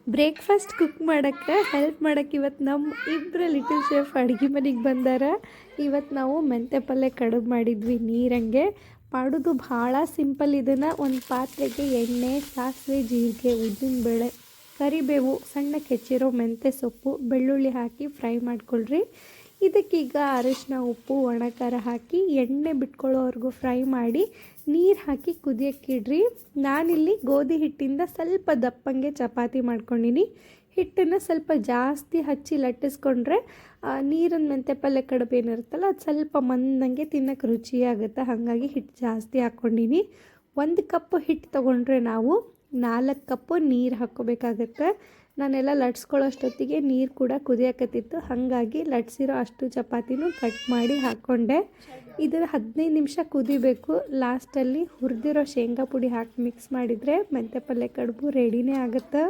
Breakfast cook ಮಾಡೋಕ್ಕೆ help ಮಾಡೋಕ್ಕೆ ಇವತ್ತು ನಮ್ಮ ಇಬ್ಬರು ಲಿಟಲ್ ಶೆಫ್ ಅಡುಗೆ ಮನೆಗೆ ಬಂದಾರ. ಇವತ್ತು ನಾವು ಮೆಂತ್ಯ ಪಲ್ಯ ಕಡುಬು ಮಾಡಿದ್ವಿ. ನೀರಂಗೆ ಮಾಡೋದು ಭಾಳ ಸಿಂಪಲ್. ಇದನ್ನು ಒಂದು ಪಾತ್ರೆಗೆ ಎಣ್ಣೆ, ಸಾಸಿವೆ, ಜೀರಿಗೆ, ಉದ್ದಿನಬೇಳೆ, ಕರಿಬೇವು, ಸಣ್ಣಕ್ಕೆ ಹೆಚ್ಚಿರೋ ಮೆಂತ್ಯ ಸೊಪ್ಪು, ಬೆಳ್ಳುಳ್ಳಿ ಹಾಕಿ ಫ್ರೈ ಮಾಡ್ಕೊಳ್ರಿ. ಇದಕ್ಕೀಗ ಅರಿಶಿನ, ಉಪ್ಪು, ಒಣಖಾರ ಹಾಕಿ ಎಣ್ಣೆ ಬಿಟ್ಕೊಳ್ಳೋವರೆಗೂ ಫ್ರೈ ಮಾಡಿ ನೀರು ಹಾಕಿ ಕುದಿಯೋಕ್ಕಿಡ್ರಿ. ನಾನಿಲ್ಲಿ ಗೋಧಿ ಹಿಟ್ಟಿಂದ ಸ್ವಲ್ಪ ದಪ್ಪಂಗೆ ಚಪಾತಿ ಮಾಡ್ಕೊಂಡಿನಿ. ಹಿಟ್ಟನ್ನು ಸ್ವಲ್ಪ ಜಾಸ್ತಿ ಹಚ್ಚಿ ಲಟ್ಟಿಸ್ಕೊಂಡ್ರೆ ನೀರಿನ ಮೆಂತ್ಯ ಪಲ್ಯ ಕಡುಬು ಏನಿರುತ್ತಲ್ಲ ಅದು ಸ್ವಲ್ಪ ಮಂದಂಗೆ ತಿನ್ನೋಕೆ ರುಚಿಯಾಗುತ್ತೆ. ಹಾಗಾಗಿ ಹಿಟ್ಟು ಜಾಸ್ತಿ ಹಾಕ್ಕೊಂಡಿನಿ. 1 ಕಪ್ ಹಿಟ್ಟು ತೊಗೊಂಡ್ರೆ ನಾವು 4 ಕಪ್ಪು ನೀರು ಹಾಕ್ಕೋಬೇಕಾಗತ್ತೆ. ನಾನೆಲ್ಲ ಲಟ್ಸ್ಕೊಳ್ಳೋ ಅಷ್ಟೊತ್ತಿಗೆ ನೀರು ಕೂಡ ಕುದಿಯಕತ್ತಿತ್ತು. ಹಾಗಾಗಿ ಲಟ್ಸಿರೋ ಅಷ್ಟು ಚಪಾತಿನೂ ಕಟ್ ಮಾಡಿ ಹಾಕ್ಕೊಂಡೆ. ಇದನ್ನು 15 ನಿಮಿಷ ಕುದಿಬೇಕು. ಲಾಸ್ಟಲ್ಲಿ ಹುರಿದಿರೋ ಶೇಂಗಾ ಪುಡಿ ಹಾಕಿ ಮಿಕ್ಸ್ ಮಾಡಿದರೆ ಮೆಂತ್ಯ ಪಲ್ಯ ಕಡುಬು ರೆಡಿನೇ ಆಗುತ್ತೆ.